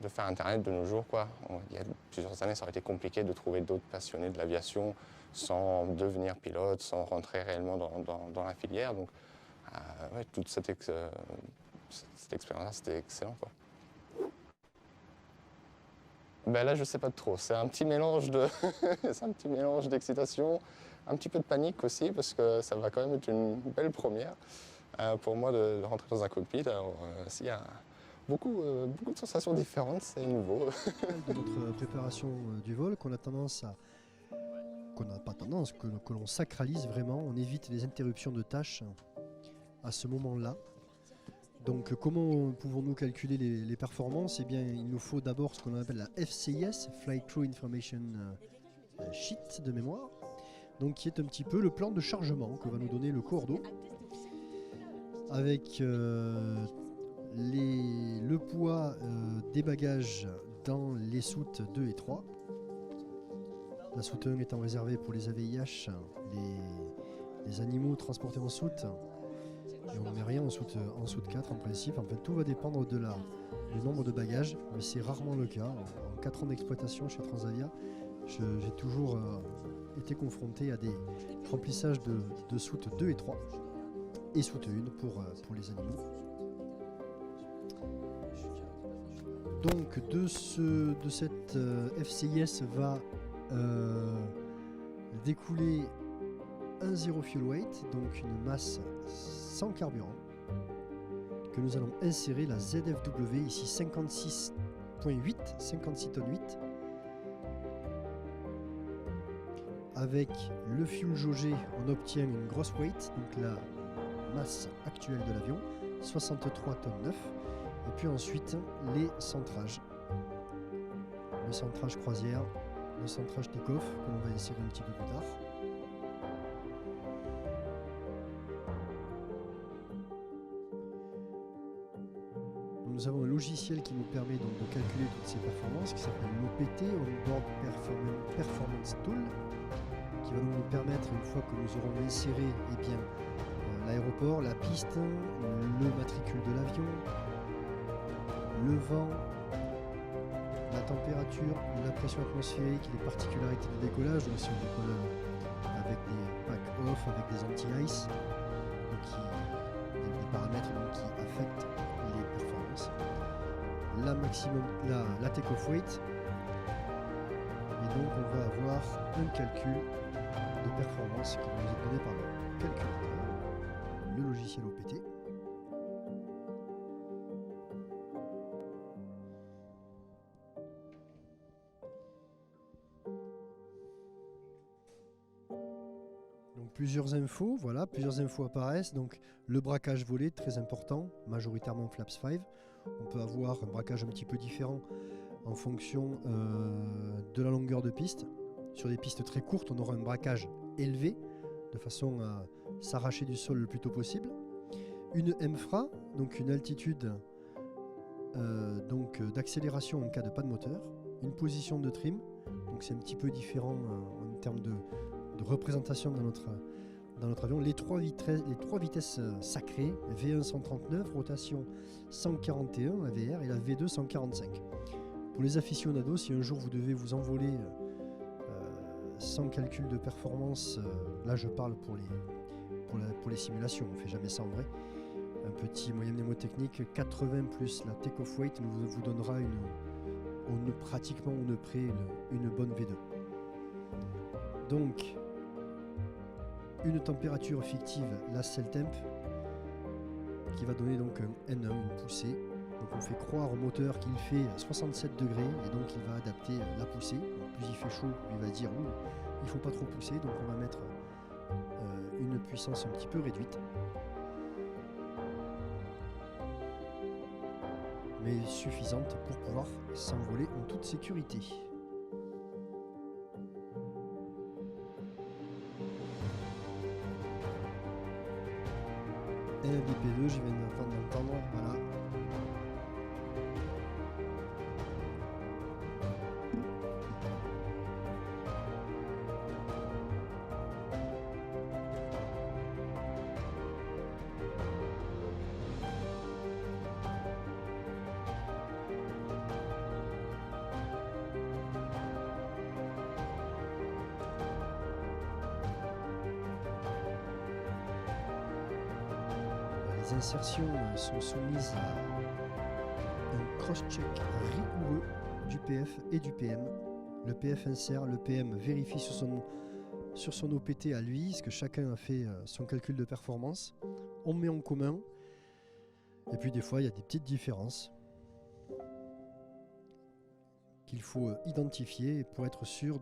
faire Internet de nos jours, quoi. Il y a plusieurs années, ça aurait été compliqué de trouver d'autres passionnés de l'aviation sans devenir pilote, sans rentrer réellement dans la filière. Donc, ouais, toute cette expérience-là, c'était excellent, quoi. Ben là, je sais pas trop. C'est un petit mélange d'excitation, un petit peu de panique aussi, parce que ça va quand même être une belle première pour moi de rentrer dans un cockpit. Alors, s'il y a beaucoup de sensations différentes, c'est nouveau. De notre préparation du vol, qu'on a tendance à... qu'on n'a pas tendance, que l'on sacralise vraiment, on évite les interruptions de tâches à ce moment-là. Donc comment pouvons-nous calculer les performances? Eh bien, il nous faut d'abord ce qu'on appelle la FCIS, Flight Crew Information Sheet de mémoire, donc qui est un petit peu le plan de chargement que va nous donner le cordeau, avec le poids des bagages dans les soutes 2 et 3. La soute 1 étant réservée pour les AVIH, les animaux transportés en soute. Et on ne met rien en soute 4 en principe. Enfin, tout va dépendre du nombre de bagages, mais c'est rarement le cas. En 4 ans d'exploitation chez Transavia, j'ai toujours été confronté à des remplissages de soute 2 et 3 et soute 1 pour les animaux. Donc de cette FCIS va découler un zero fuel weight, donc une masse sans carburant, que nous allons insérer la ZFW, ici 56 tonnes 8. Avec le fuel jaugé, on obtient une gross weight, donc la masse actuelle de l'avion, 63 tonnes 9. Et puis ensuite, les centrages. Le centrage croisière, le centrage take-off, que l'on va insérer un petit peu plus tard. Nous avons un logiciel qui nous permet donc de calculer toutes ces performances, qui s'appelle l'OPT, Onboard Performance Tool, qui va donc nous permettre, une fois que nous aurons inséré l'aéroport, la piste, le matricule de l'avion, le vent, la température, la pression atmosphérique, les particularités de décollage, donc si on décolle avec des pack off, avec des anti-ice, des paramètres donc, qui affectent les performances. La take-off weight, et donc on va avoir un calcul de performance qui nous est donné par le calculateur, le logiciel OPT. Donc plusieurs infos, voilà, plusieurs infos apparaissent. Donc le braquage volé, très important, majoritairement flaps 5. On peut avoir un braquage un petit peu différent en fonction de la longueur de piste. Sur des pistes très courtes, on aura un braquage élevé, de façon à s'arracher du sol le plus tôt possible. Une MFRA, donc une altitude d'accélération en cas de panne moteur. Une position de trim, donc c'est un petit peu différent en termes de représentation dans notre avion. Les trois vitesses sacrées, V1 139, rotation 141 AVR et la V2 145. Pour les aficionados, si un jour vous devez vous envoler sans calcul de performance, là je parle pour les simulations, on ne fait jamais ça en vrai, un petit moyen mnémotechnique 80 plus la take-off weight vous donnera pratiquement une bonne V2. Donc une température fictive, la cell temp, qui va donner donc un N1, une poussée. Donc on fait croire au moteur qu'il fait 67 degrés et donc il va adapter la poussée. Donc plus il fait chaud, plus il va dire il ne faut pas trop pousser, donc on va mettre une puissance un petit peu réduite. Mais suffisante pour pouvoir s'envoler en toute sécurité. Et la BP2, je viens d'entendre, voilà. Les insertions sont soumises à un cross-check rigoureux du PF et du PM. Le PF insère, le PM vérifie sur son OPT à lui, parce que chacun a fait son calcul de performance. On met en commun. Et puis des fois, il y a des petites différences qu'il faut identifier pour être sûr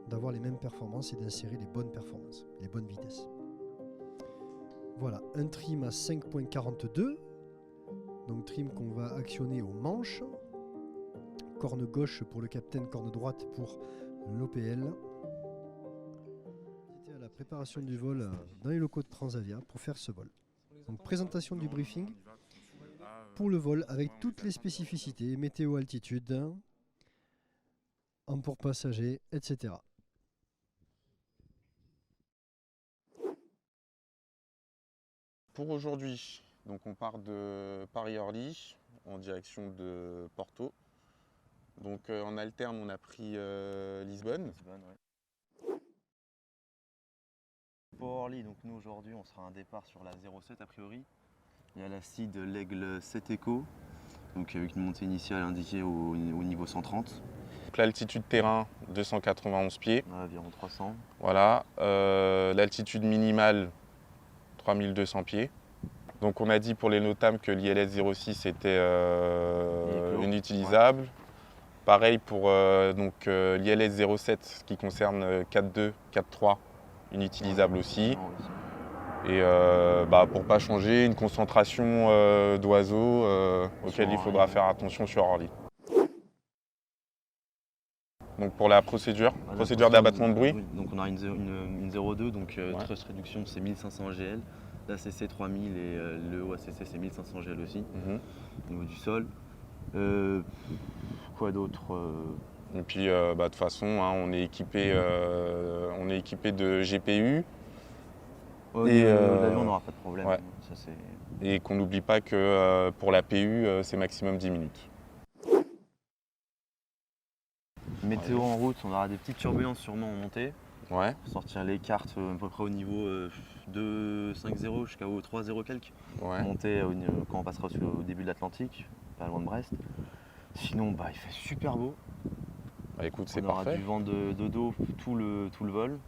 d'avoir les mêmes performances et d'insérer les bonnes performances, les bonnes vitesses. Voilà, un trim à 5.42, donc trim qu'on va actionner au manche, corne gauche pour le capitaine, corne droite pour l'OPL. C'était à la préparation du vol dans les locaux de Transavia pour faire ce vol. Donc présentation du briefing pour le vol avec toutes les spécificités, météo, altitude, emport passager, etc. Pour aujourd'hui, donc on part de Paris-Orly en direction de Porto. Donc en alterne, on a pris Lisbonne. Pour Orly, donc nous aujourd'hui, on sera un départ sur la 07 a priori. Il y a la CID l'Aigle 7 Echo, donc avec une montée initiale indiquée au niveau 130. L'altitude terrain, 291 pieds. Environ 300. Voilà. L'altitude minimale, 3200 pieds. Donc on a dit pour les NOTAM que l'ILS 06 était inutilisable. Ouais. Pareil pour l'ILS 07 qui concerne 4.2, 4.3, inutilisable aussi. Et pour pas changer, une concentration d'oiseaux auquel il faudra faire attention sur Orly. Donc pour la procédure d'abattement de bruit. Oui, donc on a une 0.2, donc thrust réduction c'est 1500 GL. L'ACC 3000 et le OACC c'est 1500 GL aussi, au niveau du sol. Quoi d'autre Et puis de toute façon, on est équipé de GPU, Au Et, niveau de l'avion, on n'aura pas de problème. ouais. Ça, c'est... Et qu'on n'oublie pas que pour la PU, c'est maximum 10 minutes. Météo en route, on aura des petites turbulences sûrement en montée. Ouais. Pour sortir les cartes à peu près au niveau 2,50 jusqu'au 3,0 quelques. Ouais. Monter quand on passera au début de l'Atlantique, pas loin de Brest. Sinon, il fait super beau. Bah écoute, c'est on aura parfait. du vent de dos tout le vol.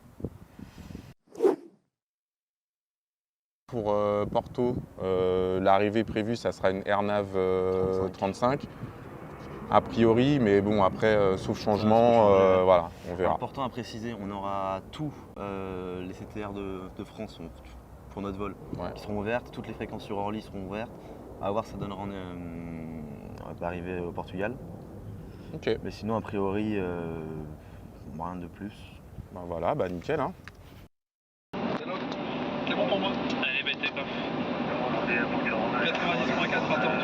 Pour Porto, l'arrivée prévue, ça sera une AirNav 35. A priori, mais bon, après, sauf changement, voilà, on verra. Important à préciser, on aura tous les CTR de France pour notre vol qui seront ouvertes, toutes les fréquences sur Orly seront ouvertes. À voir, ça donnera arriver au Portugal. Ok. Mais sinon, a priori, rien de plus. Ben voilà, nickel. Hein. C'est bon pour moi. Allez, take off. 90.4 attendu.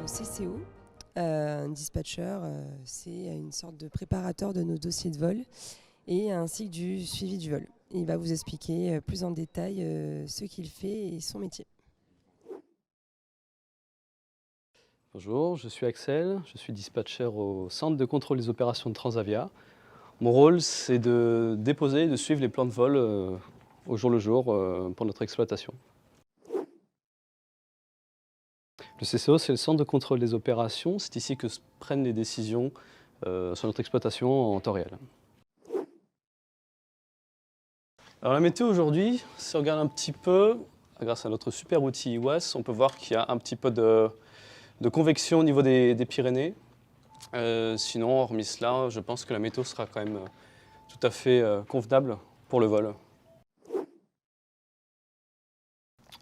CCO, un dispatcher, c'est une sorte de préparateur de nos dossiers de vol et ainsi que du suivi du vol. Il va vous expliquer plus en détail ce qu'il fait et son métier. Bonjour, je suis Axel, je suis dispatcher au Centre de contrôle des opérations de Transavia. Mon rôle, c'est de déposer et de suivre les plans de vol au jour le jour pour notre exploitation. Le CCO, c'est le Centre de contrôle des opérations. C'est ici que se prennent les décisions sur notre exploitation en temps réel. Alors la météo aujourd'hui, si on regarde un petit peu, grâce à notre super outil IWAS, on peut voir qu'il y a un petit peu de convection au niveau des Pyrénées. Sinon, hormis cela, je pense que la météo sera quand même tout à fait convenable pour le vol.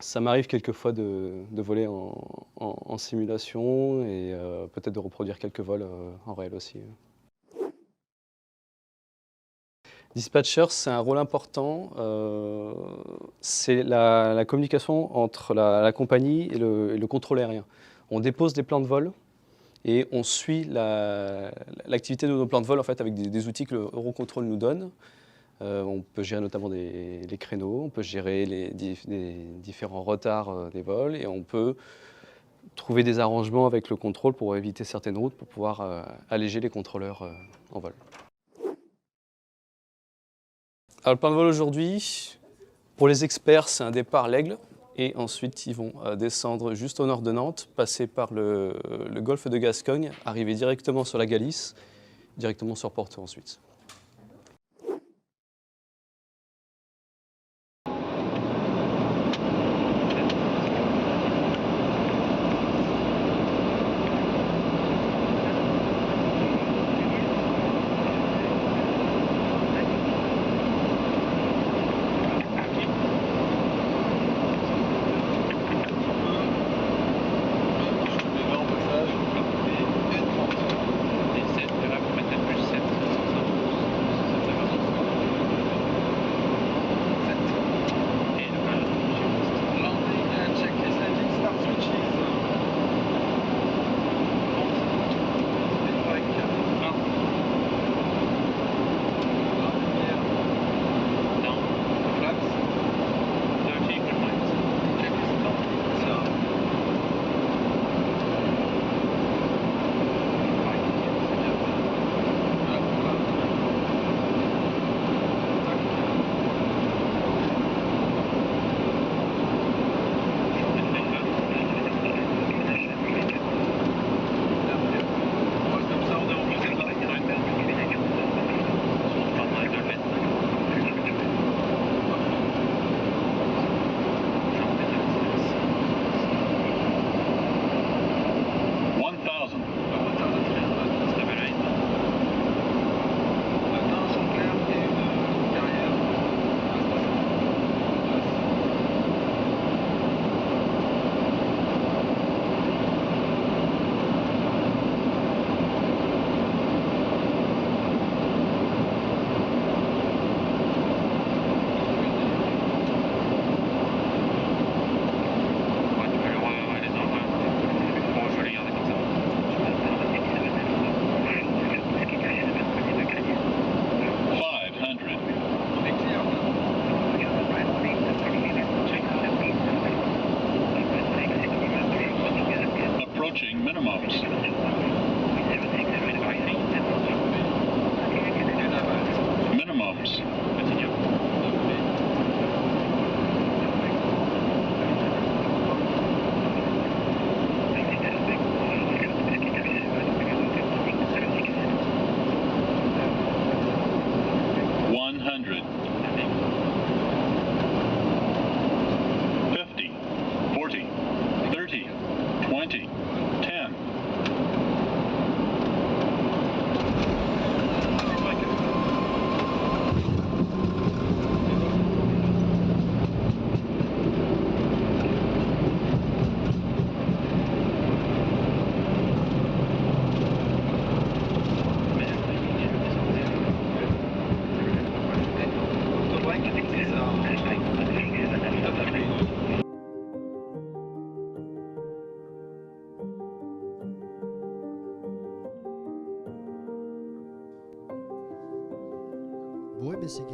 Ça m'arrive quelquefois de voler en simulation et peut-être de reproduire quelques vols en réel aussi. Dispatcher, c'est un rôle important. C'est la communication entre la compagnie et le contrôle aérien. On dépose des plans de vol et on suit l'activité de nos plans de vol en fait, avec des outils que le Eurocontrol nous donne. On peut gérer notamment les créneaux, on peut gérer les différents retards des vols et on peut trouver des arrangements avec le contrôle pour éviter certaines routes pour pouvoir alléger les contrôleurs en vol. Alors, le plan de vol aujourd'hui, pour les experts, c'est un départ l'Aigle. Et ensuite, ils vont descendre juste au nord de Nantes, passer par le golfe de Gascogne, arriver directement sur la Galice, directement sur Porto ensuite.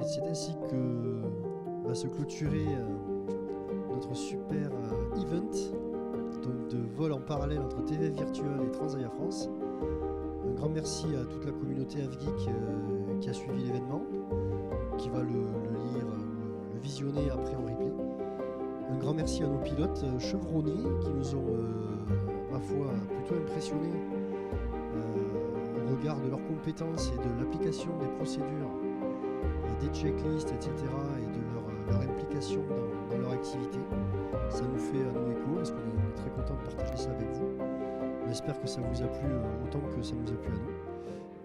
C'est ainsi que va se clôturer notre super event donc de vol en parallèle entre TV Virtual et Transavia France. Un grand merci à toute la communauté AvGeek qui a suivi l'événement, qui va le lire, le visionner après en replay. Un grand merci à nos pilotes chevronnés qui nous ont, ma foi, plutôt impressionnés au regard de leurs compétences et de l'application des procédures, des checklists, etc. et de leur implication dans leur activité. Ça nous fait à nous écho parce qu'on est très content de partager ça avec vous. On espère que ça vous a plu autant que ça nous a plu à nous.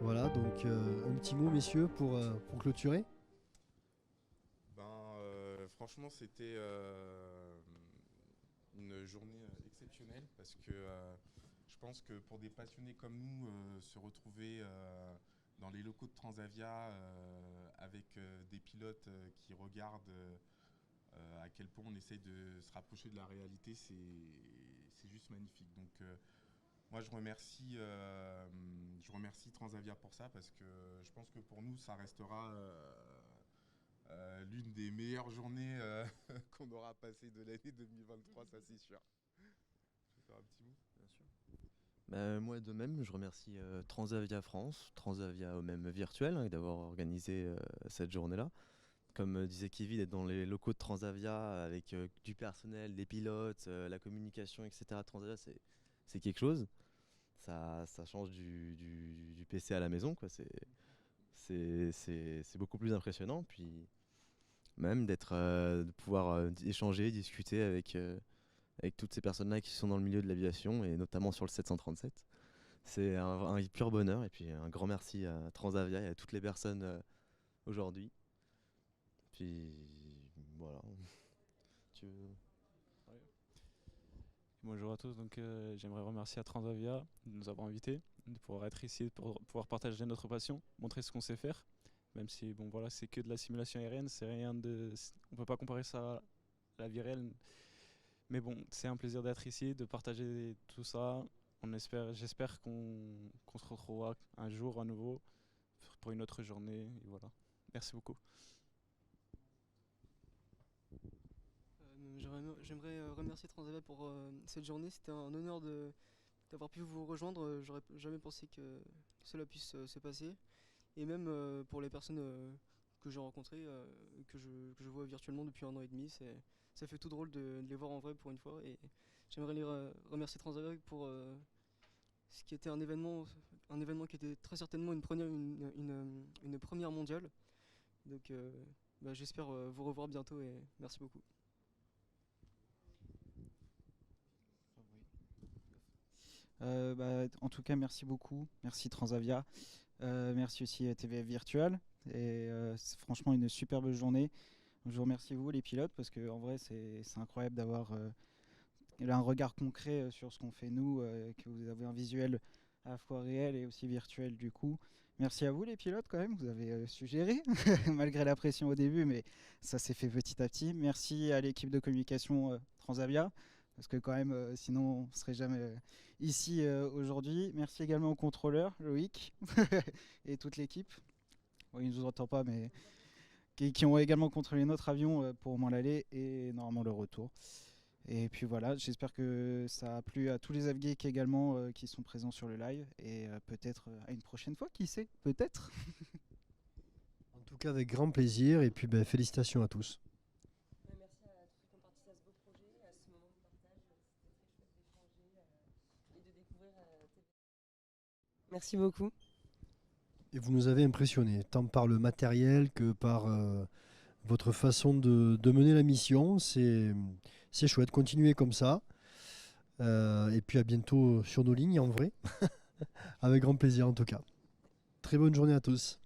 Voilà, donc un petit mot, messieurs, pour clôturer. Franchement, c'était une journée exceptionnelle parce que je pense que pour des passionnés comme nous, se retrouver dans les locaux de Transavia avec des pilotes qui regardent à quel point on essaye de se rapprocher de la réalité, c'est juste magnifique. Donc moi je remercie Transavia pour ça parce que je pense que pour nous ça restera l'une des meilleures journées qu'on aura passées de l'année 2023, ça c'est sûr. Je vais faire un petit mot, bien sûr. Moi de même, je remercie Transavia France, Transavia au même virtuel, d'avoir organisé cette journée-là. Comme disait Kevin, d'être dans les locaux de Transavia avec du personnel, des pilotes, la communication, etc. Transavia, c'est quelque chose. Ça change du PC à la maison, quoi. C'est beaucoup plus impressionnant. Puis même de pouvoir échanger, discuter avec toutes ces personnes-là qui sont dans le milieu de l'aviation et notamment sur le 737. C'est un pur bonheur et puis un grand merci à Transavia et à toutes les personnes aujourd'hui. Puis voilà. Tu veux... Bonjour à tous, donc j'aimerais remercier à Transavia de nous avoir invités, de pouvoir être ici, pour pouvoir partager notre passion, montrer ce qu'on sait faire. Même si bon voilà, c'est que de la simulation aérienne, c'est rien de, on peut pas comparer ça à la vie réelle. Mais bon, c'est un plaisir d'être ici, de partager tout ça. J'espère qu'on se retrouvera un jour à nouveau pour une autre journée. Et voilà. Merci beaucoup. J'aimerais remercier Transavia pour cette journée. C'était un honneur d'avoir pu vous rejoindre. J'aurais jamais pensé que cela puisse se passer. Et même pour les personnes que j'ai rencontrées, que je vois virtuellement depuis 1 an et demi, ça fait tout drôle de les voir en vrai pour une fois. Et j'aimerais les remercier Transavia pour ce qui était un événement qui était très certainement une première mondiale. Donc j'espère vous revoir bientôt et merci beaucoup. En tout cas, merci beaucoup. Merci Transavia. Merci aussi à TVF Virtual. Et c'est franchement une superbe journée. Je vous remercie vous les pilotes parce que en vrai c'est incroyable d'avoir un regard concret sur ce qu'on fait nous, que vous avez un visuel à la fois réel et aussi virtuel du coup. Merci à vous les pilotes quand même, vous avez su gérer malgré la pression au début, mais ça s'est fait petit à petit. Merci à l'équipe de communication Transavia. Parce que quand même, sinon, on ne serait jamais ici aujourd'hui. Merci également au contrôleur, Loïc, et toute l'équipe. Bon, il ne nous entend pas, mais qui ont également contrôlé notre avion pour au moins l'aller et normalement le retour. Et puis voilà, j'espère que ça a plu à tous les avgeeks également qui sont présents sur le live. Et peut-être à une prochaine fois, qui sait, peut-être. En tout cas, avec grand plaisir. Et puis, félicitations à tous. Merci à tous ceux qui ont participé à ce beau projet, à ce moment de partage. C'était très chouette d'échanger et de découvrir TV. Merci beaucoup. Et vous nous avez impressionnés, tant par le matériel que par votre façon de mener la mission. C'est chouette, continuez comme ça. Et puis à bientôt sur nos lignes en vrai. Avec grand plaisir en tout cas. Très bonne journée à tous.